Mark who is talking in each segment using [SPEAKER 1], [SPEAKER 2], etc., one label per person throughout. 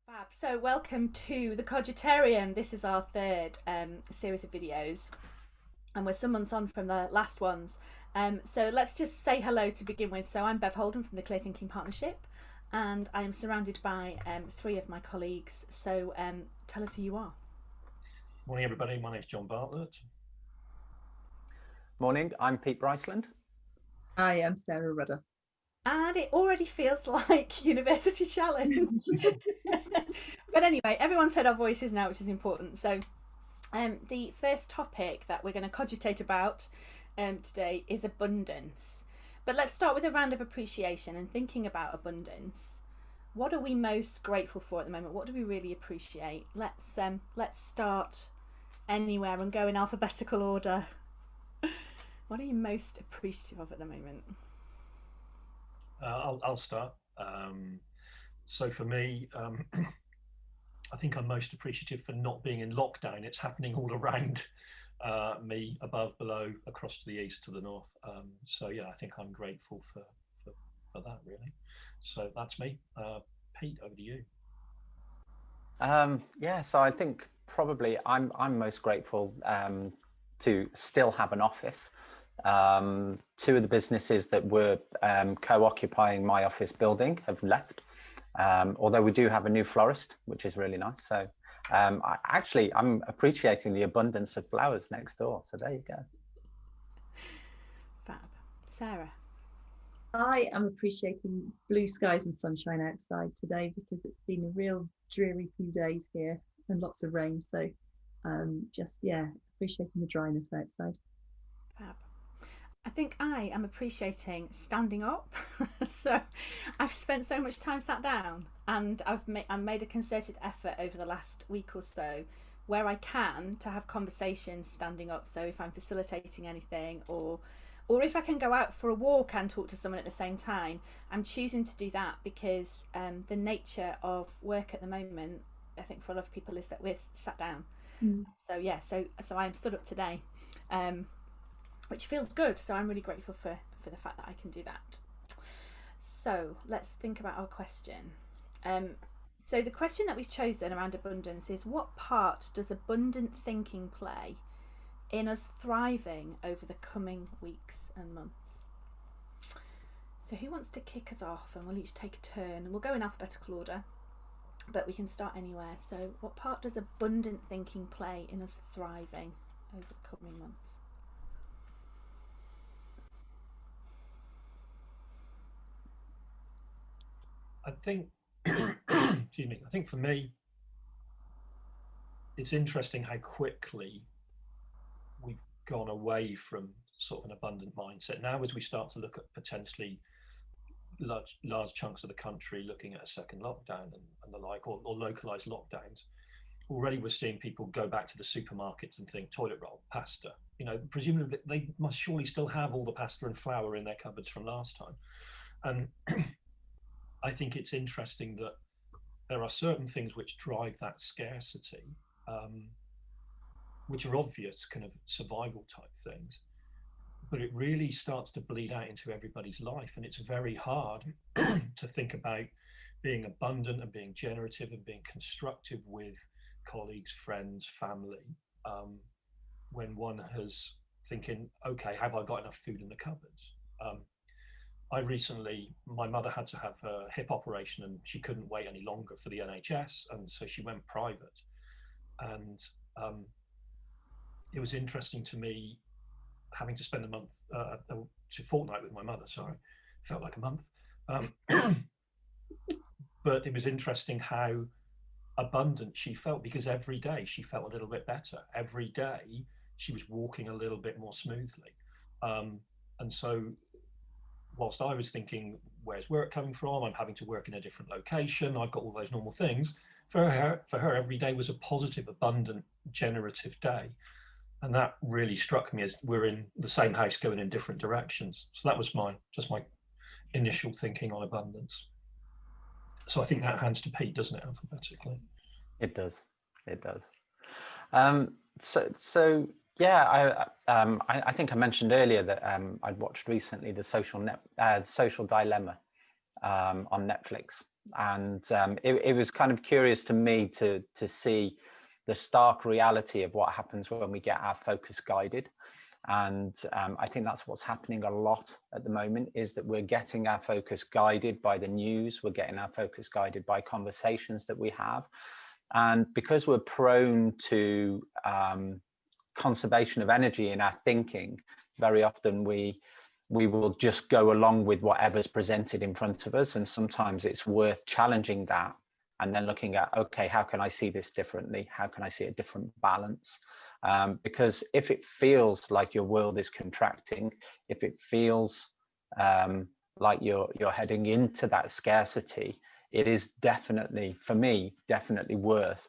[SPEAKER 1] Fab. So, welcome to the Cogitarium. This is our third series of videos, and we're some months on from the last ones. So, let's just say hello to begin with. So, I'm Bev Holden from the Clear Thinking Partnership, and I am surrounded by three of my colleagues. So, tell us who you are.
[SPEAKER 2] Morning, everybody. My name's John Bartlett.
[SPEAKER 3] Morning, I'm Pete Bryceland.
[SPEAKER 4] I am Sarah Rudder.
[SPEAKER 1] And it already feels like University Challenge. But anyway, everyone's heard our voices now, which is important. So, the first topic that we're going to cogitate about today is abundance. But let's start with a round of appreciation and thinking about abundance. What are we most grateful for at the moment? What do we really appreciate? Let's start anywhere and go in alphabetical order. What are you most appreciative of at the moment?
[SPEAKER 2] I'll start. So for me, I think I'm most appreciative for not being in lockdown. It's happening all around me, above, below, across to the east, to the north. So yeah, I think I'm grateful for that, really. So that's me. Pete, over to you.
[SPEAKER 3] Yeah, so I think probably I'm most grateful to still have an office. Two of the businesses that were co-occupying my office building have left, although we do have a new florist, which is really nice. So I'm appreciating the abundance of flowers next door. So there you go.
[SPEAKER 1] Fab. Sarah.
[SPEAKER 4] I am appreciating blue skies and sunshine outside today because it's been a real dreary few days here and lots of rain. So appreciating the dryness outside.
[SPEAKER 1] Fab. I think I am appreciating standing up. So I've spent so much time sat down, and I've made a concerted effort over the last week or so where I can to have conversations standing up. So if I'm facilitating anything, or if I can go out for a walk and talk to someone at the same time, I'm choosing to do that because the nature of work at the moment, I think for a lot of people, is that we're sat down. So I'm stood up today, which feels good. So I'm really grateful for the fact that I can do that. So let's think about our question. So the question that we've chosen around abundance is, what part does abundant thinking play in us thriving over the coming weeks and months? So who wants to kick us off? And we'll each take a turn, and we'll go in alphabetical order, but we can start anywhere. So what part does abundant thinking play in us thriving over the coming months?
[SPEAKER 2] I think, excuse me, I think for me, it's interesting how quickly we've gone away from sort of an abundant mindset. Now, as we start to look at potentially large chunks of the country looking at a second lockdown and the like, or localized lockdowns, already we're seeing people go back to the supermarkets and think toilet roll, pasta. You know, presumably they must surely still have all the pasta and flour in their cupboards from last time. And I think it's interesting that there are certain things which drive that scarcity, which are obvious kind of survival type things, but it really starts to bleed out into everybody's life. And it's very hard to think about being abundant and being generative and being constructive with colleagues, friends, family, when one has thinking, okay, have I got enough food in the cupboards? My mother had to have a hip operation and she couldn't wait any longer for the NHS. And so she went private. And it was interesting to me having to spend a fortnight with my mother, sorry, felt like a month. But it was interesting how abundant she felt, because every day she felt a little bit better. Every day she was walking a little bit more smoothly. And so whilst I was thinking, where's work coming from? I'm having to work in a different location. I've got all those normal things. For her, every day was a positive, abundant, generative day. And that really struck me, as we're in the same house going in different directions. So that was just my initial thinking on abundance. So I think that hands to Pete, doesn't it, alphabetically?
[SPEAKER 3] It does. It does. Yeah, I think I mentioned earlier that I'd watched recently the Social Dilemma, on Netflix, and it was kind of curious to me to see the stark reality of what happens when we get our focus guided. And I think that's what's happening a lot at the moment, is that we're getting our focus guided by the news, we're getting our focus guided by conversations that we have. And because we're prone to conservation of energy in our thinking, very often we will just go along with whatever's presented in front of us. And sometimes it's worth challenging that and then looking at, okay, how can I see this differently? How can I see a different balance? Because if it feels like your world is contracting, if it feels like you're heading into that scarcity, it is definitely, for me, definitely worth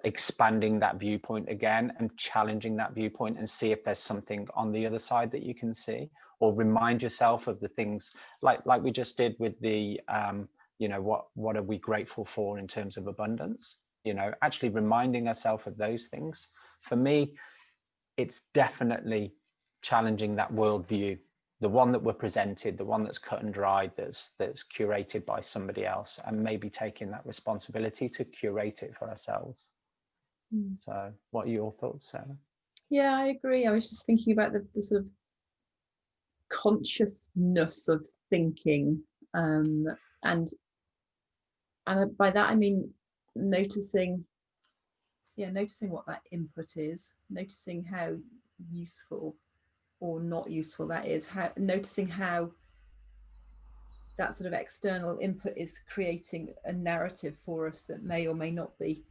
[SPEAKER 3] expanding that viewpoint again and challenging that viewpoint and see if there's something on the other side that you can see, or remind yourself of the things like we just did with the you know, what are we grateful for in terms of abundance, you know, actually reminding ourselves of those things. For me, it's definitely challenging that worldview, the one that we're presented, the one that's cut and dried, that's curated by somebody else, and maybe taking that responsibility to curate it for ourselves. So what are your thoughts, Sarah?
[SPEAKER 4] Yeah, I agree. I was just thinking about the sort of consciousness of thinking, and by that I mean noticing what that input is, noticing how useful or not useful that is, noticing how that sort of external input is creating a narrative for us that may or may not be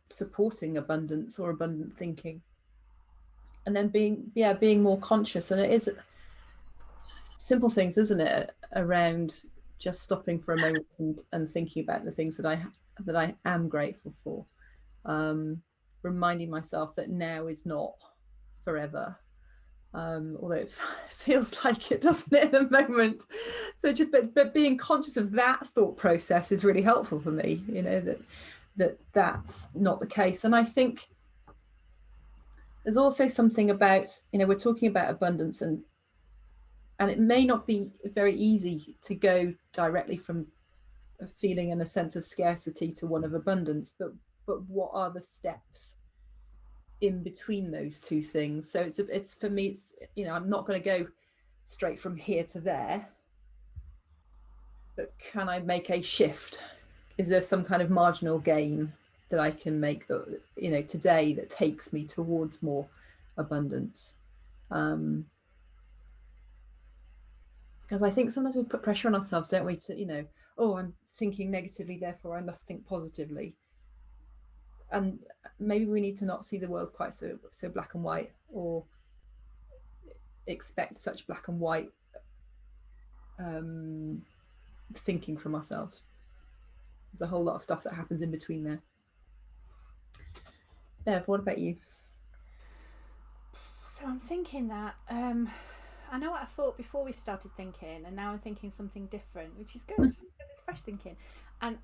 [SPEAKER 4] supporting abundance or abundant thinking, and then being more conscious. And it is simple things, isn't it, around just stopping for a moment and thinking about the things that I am grateful for, reminding myself that now is not forever, although it feels like it, doesn't it, at the moment. So just but being conscious of that thought process is really helpful for me, you know, that's not the case. And I think there's also something about, you know, we're talking about abundance, and it may not be very easy to go directly from a feeling and a sense of scarcity to one of abundance, but what are the steps in between those two things? So it's for me, it's, you know, I'm not going to go straight from here to there, but can I make a shift? Is there some kind of marginal gain that I can make, that, you know, today, that takes me towards more abundance? Because I think sometimes we put pressure on ourselves, don't we, to, you know, oh, I'm thinking negatively, therefore I must think positively. And maybe we need to not see the world quite so black and white, or expect such black and white thinking from ourselves. There's a whole lot of stuff that happens in between there. Bev, what about you?
[SPEAKER 1] So I'm thinking that I know what I thought before we started thinking, and now I'm thinking something different, which is good because it's fresh thinking. And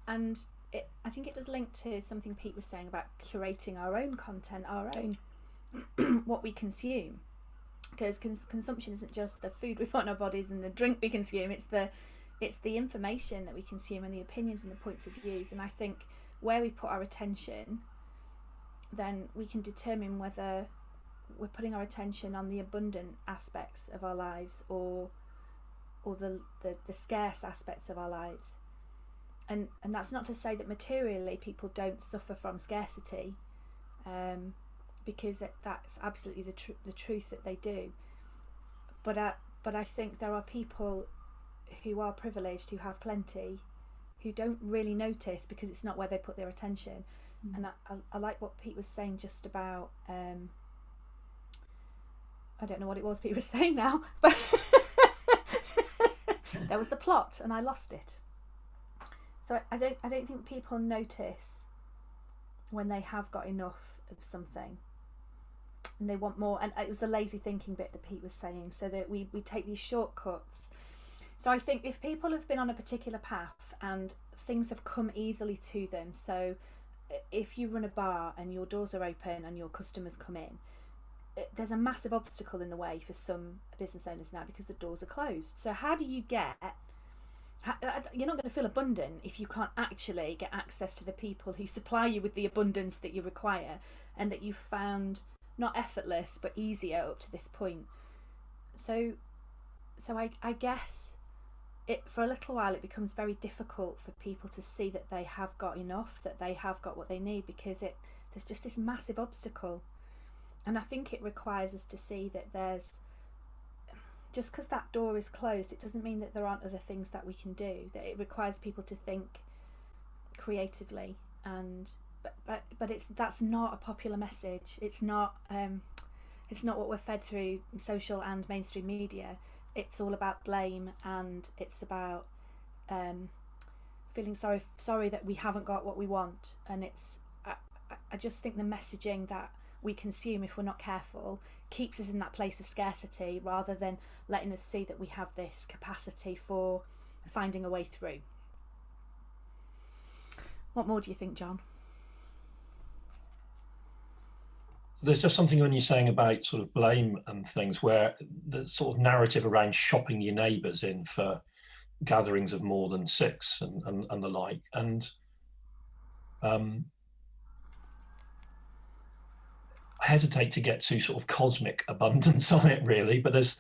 [SPEAKER 1] I think it does link to something Pete was saying about curating our own content, our own what we consume, because consumption isn't just the food we put in our bodies and the drink we consume. It's the information that we consume and the opinions and the points of views. And I think where we put our attention, then we can determine whether we're putting our attention on the abundant aspects of our lives or the scarce aspects of our lives. And that's not to say that materially people don't suffer from scarcity, because that's absolutely the truth that they do. But I think there are people who are privileged, who have plenty, who don't really notice because it's not where they put their attention. And I like what Pete was saying just about I don't know what it was Pete was saying now, but there was the plot and I lost it. So I don't think people notice when they have got enough of something and they want more. And it was the lazy thinking bit that Pete was saying, so that we take these shortcuts. So I think if people have been on a particular path and things have come easily to them, so if you run a bar and your doors are open and your customers come in, there's a massive obstacle in the way for some business owners now because the doors are closed. So how do you get You're not going to feel abundant if you can't actually get access to the people who supply you with the abundance that you require and that you've found not effortless but easier up to this point. So I guess for a little while it becomes very difficult for people to see that they have got enough, that they have got what they need, because there's just this massive obstacle. And I think it requires us to see that there's, just because that door is closed, it doesn't mean that there aren't other things that we can do. That it requires people to think creatively, and but that's not a popular message. It's not what we're fed through social and mainstream media. It's all about blame, and it's about feeling sorry that we haven't got what we want. And I just think the messaging that we consume, if we're not careful, keeps us in that place of scarcity rather than letting us see that we have this capacity for finding a way through. What more do you think, John?
[SPEAKER 2] There's just something when you're saying about sort of blame and things, where the sort of narrative around shopping your neighbours in for gatherings of more than 6 and the like. And I hesitate to get to sort of cosmic abundance on it, really, but there's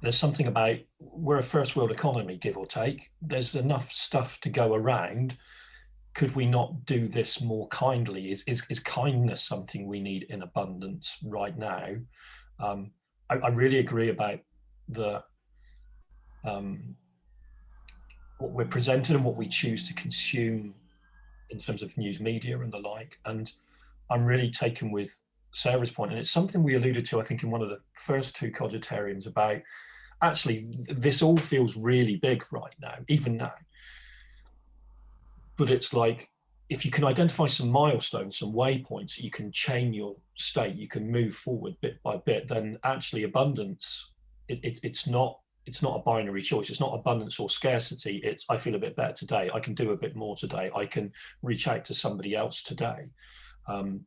[SPEAKER 2] something about, we're a first world economy, give or take. There's enough stuff to go around. Could we not do this more kindly? Is kindness something we need in abundance right now? I really agree about the what we're presented and what we choose to consume in terms of news media and the like. And I'm really taken with Sarah's point, and it's something we alluded to, I think, in one of the first 2 Cogitariums, about actually this all feels really big right now, even now. But it's like, if you can identify some milestones, some waypoints, you can chain your state, you can move forward bit by bit, then actually abundance, it's not a binary choice. It's not abundance or scarcity. It's, I feel a bit better today. I can do a bit more today. I can reach out to somebody else today. And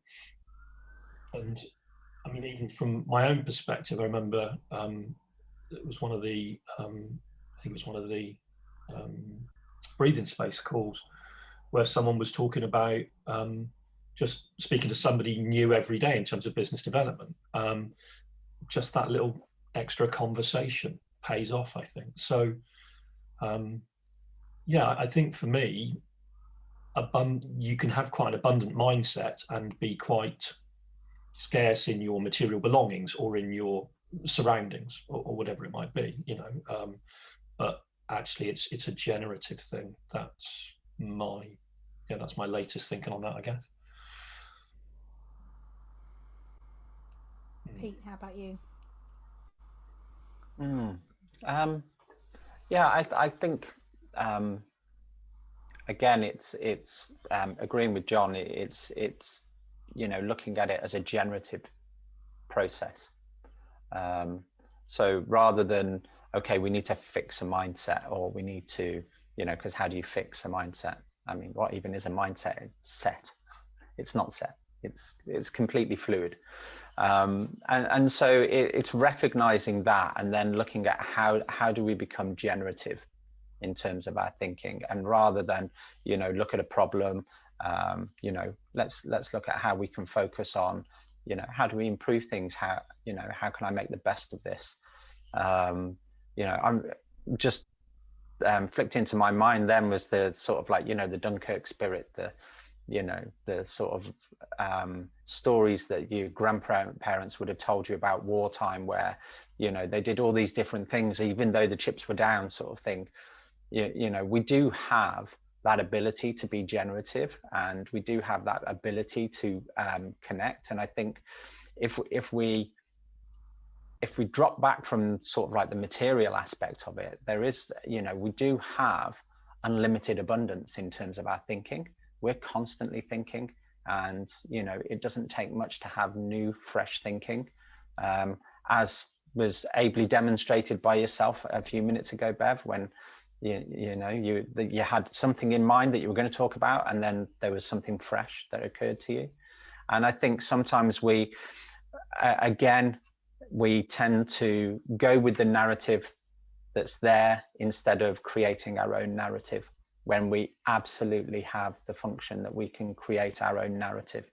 [SPEAKER 2] I mean, even from my own perspective, I remember it was one of the, I think it was one of the breathing space calls where someone was talking about just speaking to somebody new every day in terms of business development. Just that little extra conversation pays off, I think. So, yeah, I think for me, you can have quite an abundant mindset and be quite scarce in your material belongings or in your surroundings or whatever it might be, you know. But actually, it's a generative thing. That's my latest thinking on that, I guess.
[SPEAKER 1] Pete, how about you?
[SPEAKER 3] Yeah, I think again, it's agreeing with John. It's you know, looking at it as a generative process. So rather than, okay, we need to fix a mindset, or we need to, you know, because how do you fix a mindset? I mean, what even is a mindset? It's set. It's not set. It's completely fluid. And so it's recognizing that, and then looking at how do we become generative in terms of our thinking, and rather than, you know, look at a problem, you know, let's look at how we can focus on, you know, how do we improve things? How, you know, how can I make the best of this? You know, I'm just flicked into my mind then was the sort of like, you know, the Dunkirk spirit, the, you know, the sort of stories that your grandparents would have told you about wartime, where, you know, they did all these different things even though the chips were down, sort of thing. You know, we do have that ability to be generative, and we do have that ability to connect. And I think if we drop back from sort of like the material aspect of it, there is, you know, we do have unlimited abundance in terms of our thinking. We're constantly thinking, and, you know, it doesn't take much to have new, fresh thinking, as was ably demonstrated by yourself a few minutes ago, Bev, when you know, you had something in mind that you were going to talk about, and then there was something fresh that occurred to you. And I think sometimes we, again, we tend to go with the narrative that's there instead of creating our own narrative, when we absolutely have the function that we can create our own narrative.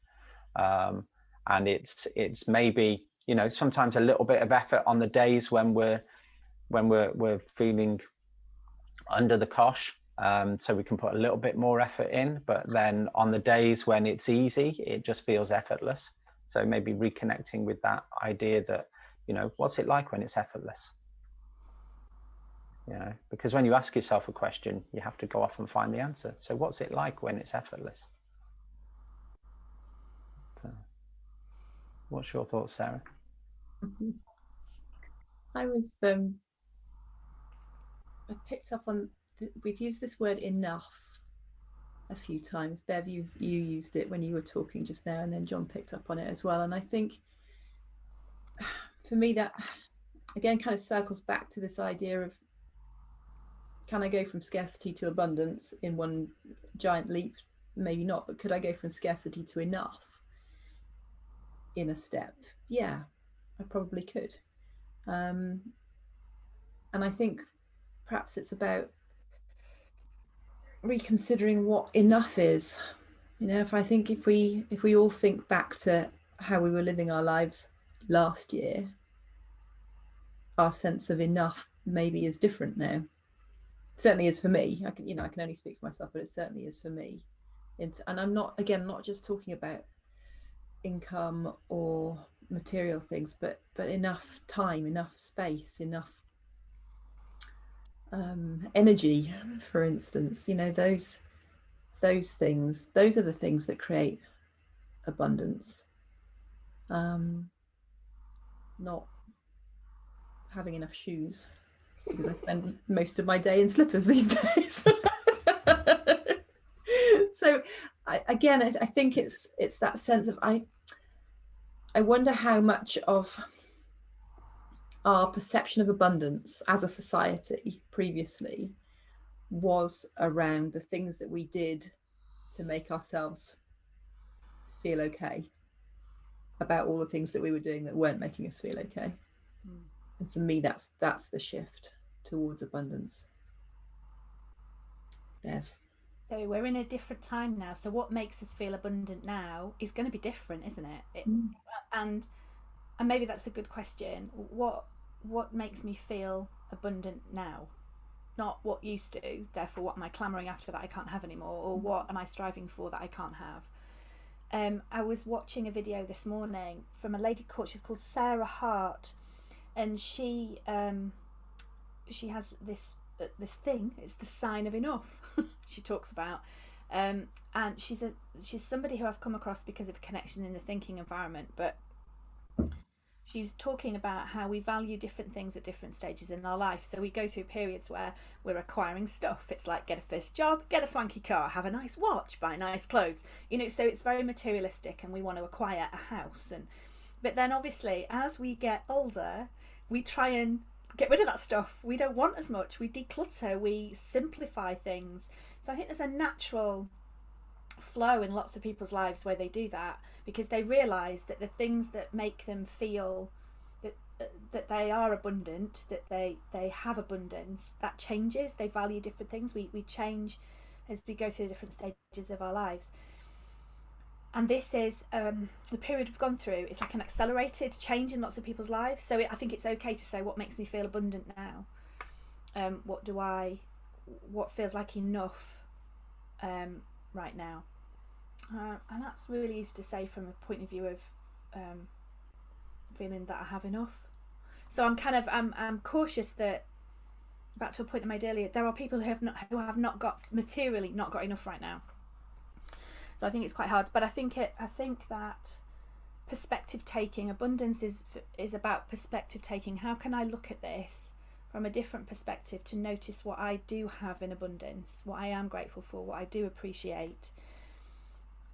[SPEAKER 3] And it's maybe, you know, sometimes a little bit of effort on the days when we're feeling under the cosh, so we can put a little bit more effort in, but then on the days when it's easy, it just feels effortless. So maybe reconnecting with that idea that, you know, what's it like when it's effortless? You know, because when you ask yourself a question, you have to go off and find the answer. So what's it like when it's effortless? So, what's your thoughts, Sarah?
[SPEAKER 4] I picked up on, we've used this word enough a few times. Bev, you used it when you were talking just now, and then John picked up on it as well. And I think for me that again kind of circles back to this idea of, can I go from scarcity to abundance in one giant leap? Maybe not, but could I go from scarcity to enough in a step? Yeah, I probably could. And I think perhaps it's about reconsidering what enough is. You know, if we all think back to how we were living our lives last year, our sense of enough maybe is different now. Certainly is for me. I can only speak for myself, but it certainly is for me. And I'm not just talking about income or material things, but enough time, enough space, enough energy, for instance. You know, those things, those are the things that create abundance. Not having enough shoes, because I spend most of my day in slippers these days. So I think it's that sense of, I wonder how much of our perception of abundance as a society previously was around the things that we did to make ourselves feel okay about all the things that we were doing that weren't making us feel okay. And for me, that's the shift towards abundance. Bev.
[SPEAKER 1] So we're in a different time now. So what makes us feel abundant now is going to be different, isn't it? And maybe that's a good question. What makes me feel abundant now? Not what used to. Therefore, what am I clamoring after that I can't have anymore, or what am I striving for that I can't have? I was watching a video this morning from a lady she's called Sarah Hart, and she has this thing. It's the sign of enough. She talks about, and she's somebody who I've come across because of a connection in the thinking environment. But she's talking about how we value different things at different stages in our life. So we go through periods where we're acquiring stuff. It's like get a first job, get a swanky car, have a nice watch, buy nice clothes. You know, so it's very materialistic, and we want to acquire a house. But then obviously as we get older, we try and get rid of that stuff. We don't want as much. We declutter, we simplify things. So I think there's a natural flow in lots of people's lives where they do that, because they realise that the things that make them feel that they are abundant, that they have abundance, that changes. They value different things. We change as we go through the different stages of our lives. And this is the period we've gone through. It's like an accelerated change in lots of people's lives. So I think it's okay to say, what makes me feel abundant now? What feels like enough right now? And that's really easy to say from a point of view of feeling that I have enough. So I'm cautious that, back to a point I made earlier, there are people who have not got materially not got enough right now. So I think it's quite hard, but I think that perspective taking, abundance is about perspective taking. How can I look at this from a different perspective to notice what I do have in abundance, what I am grateful for, what I do appreciate?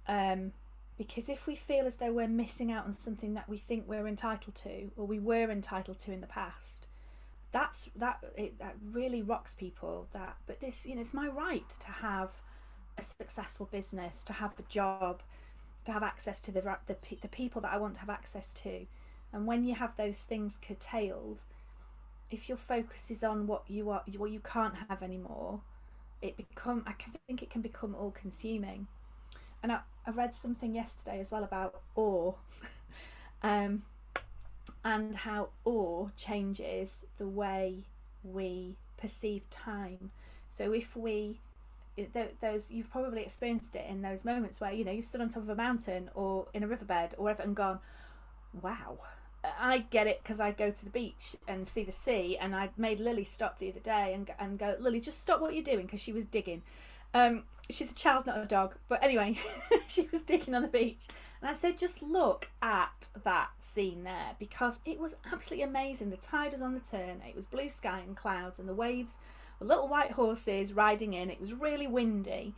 [SPEAKER 1] Because if we feel as though we're missing out on something that we think we're entitled to, or we were entitled to in the past, that really rocks people. But this, it's my right to have a successful business, to have a job, to have access to the people that I want to have access to. And when you have those things curtailed, if your focus is on what you can't have anymore, I think it can become all consuming. And I read something yesterday as well about awe, and how awe changes the way we perceive time. So if we those you've probably experienced it in those moments where you stood on top of a mountain or in a riverbed or whatever and gone, wow. I get it because I go to the beach and see the sea, and I made Lily stop the other day and go, Lily, just stop what you're doing, because she was digging. She's a child, not a dog, but anyway, she was digging on the beach, and I said, just look at that scene there, because it was absolutely amazing. The tide was on the turn, it was blue sky and clouds, and the waves were little white horses riding in. It was really windy,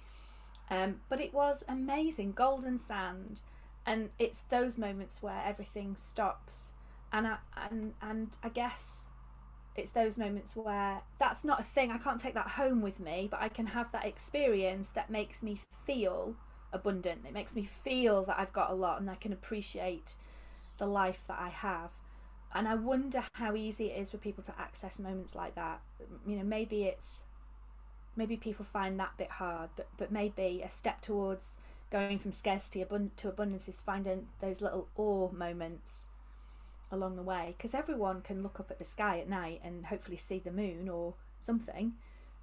[SPEAKER 1] but it was amazing, golden sand. And it's those moments where everything stops, and I guess it's those moments where that's not a thing. I can't take that home with me, but I can have that experience that makes me feel abundant. It makes me feel that I've got a lot and I can appreciate the life that I have. And I wonder how easy it is for people to access moments like that. Maybe people find that bit hard, but maybe a step towards going from scarcity to abundance is finding those little awe moments along the way, because everyone can look up at the sky at night and hopefully see the moon or something,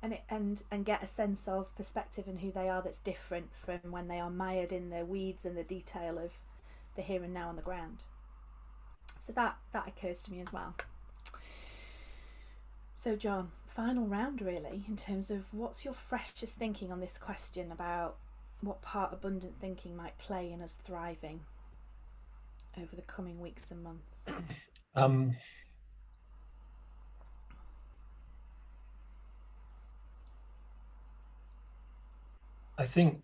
[SPEAKER 1] and get a sense of perspective in who they are that's different from when they are mired in the weeds and the detail of the here and now on the ground. So that occurs to me as well. So John, final round really, in terms of what's your freshest thinking on this question about what part abundant thinking might play in us thriving over the coming weeks and months?
[SPEAKER 2] I think,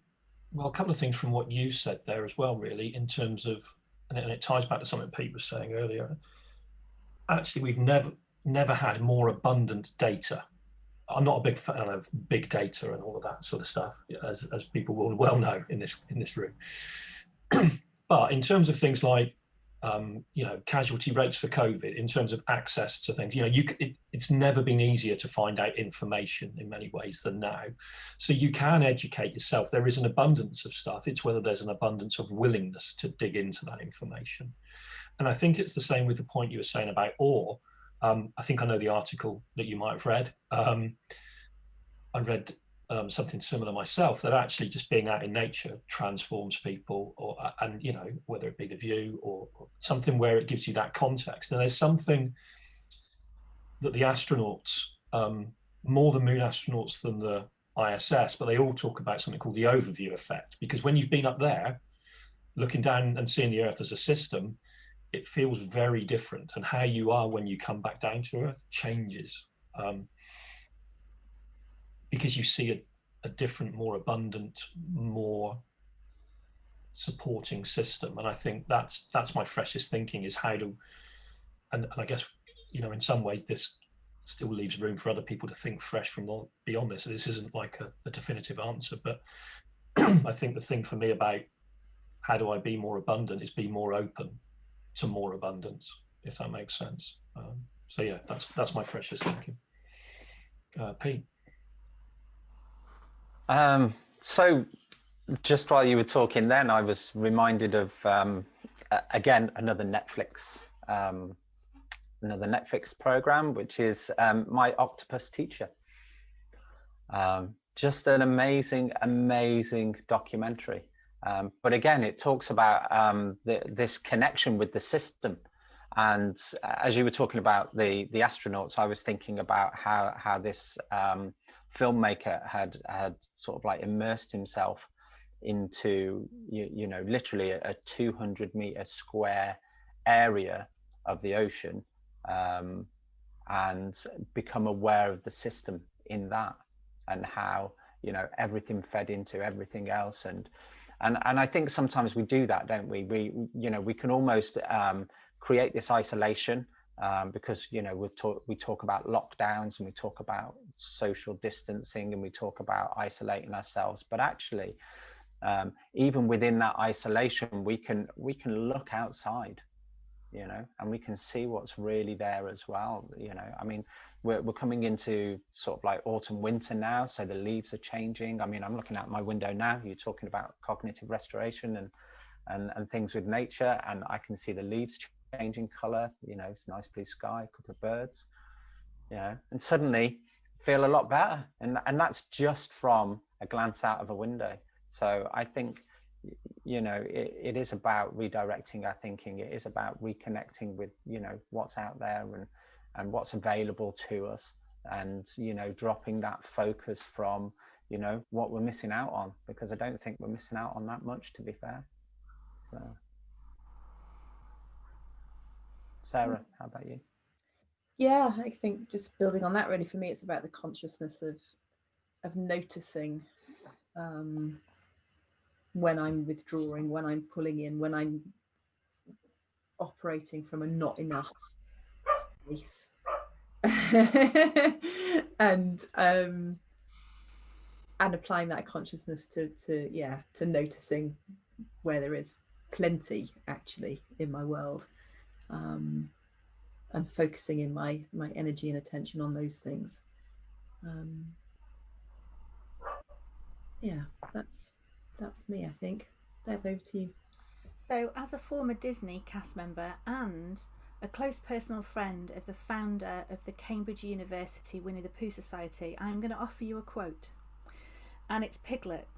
[SPEAKER 2] well, a couple of things from what you said there as well, really, in terms of, and it ties back to something Pete was saying earlier. Actually, we've never had more abundant data. I'm not a big fan of big data and all of that sort of stuff, as people will well know in this room. But in terms of things like casualty rates for COVID, in terms of access to things, it's never been easier to find out information in many ways than now. So you can educate yourself. There is an abundance of stuff. It's whether there's an abundance of willingness to dig into that information. And I think it's the same with the point you were saying about awe. I think I know the article that you might have read. I read something similar myself, that actually just being out in nature transforms people, and whether it be the view or something where it gives you that context. And there's something that the astronauts, more the moon astronauts than the ISS, but they all talk about something called the overview effect, because when you've been up there looking down and seeing the Earth as a system, it feels very different, and how you are when you come back down to Earth changes, because you see a different, more abundant, more supporting system. And I think that's my freshest thinking, is how to, and I guess, in some ways this still leaves room for other people to think fresh from beyond this. This isn't like a definitive answer, but I think the thing for me about how do I be more abundant is be more open to more abundance, if that makes sense. So yeah, that's my freshest thinking. Pete.
[SPEAKER 3] So just while you were talking then, I was reminded of again another Netflix program, which is My Octopus Teacher. Just an amazing documentary. But again, it talks about this connection with the system. And as you were talking about the astronauts, I was thinking about how this filmmaker had sort of like immersed himself into literally a 200-meter square area of the ocean, and become aware of the system in that, and how everything fed into everything else. And I think sometimes we do that, don't we? We can almost create this isolation, because we talk about lockdowns, and we talk about social distancing, and we talk about isolating ourselves. But actually, even within that isolation, we can look outside, you know, and we can see what's really there as well. You know, I mean, we're coming into sort of like autumn, winter now, so the leaves are changing. I mean, I'm looking out my window now, you're talking about cognitive restoration and things with nature, and I can see the leaves changing color. You know, it's a nice blue sky, a couple of birds, you know, and suddenly feel a lot better, and that's just from a glance out of a window. So I think, you know, it is about redirecting our thinking. It is about reconnecting with, you know, what's out there and what's available to us, and, you know, dropping that focus from, you know, what we're missing out on, because I don't think we're missing out on that much, to be fair. So Sarah, how about you?
[SPEAKER 4] Yeah, I think just building on that, really, for me, it's about the consciousness of noticing when I'm withdrawing, when I'm pulling in, when I'm operating from a not enough space. and applying that consciousness to noticing where there is plenty actually in my world, and focusing in my energy and attention on those things. Yeah, that's me, I think. Bev, over to you.
[SPEAKER 1] So, as a former Disney cast member and a close personal friend of the founder of the Cambridge University Winnie the Pooh Society, I'm going to offer you a quote. And it's Piglet.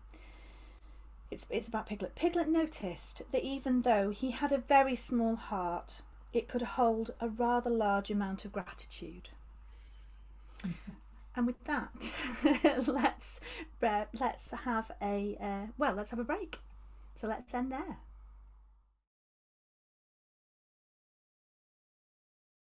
[SPEAKER 1] It's about Piglet. Piglet noticed that even though he had a very small heart, it could hold a rather large amount of gratitude. And with that, let's have a break. So let's end there.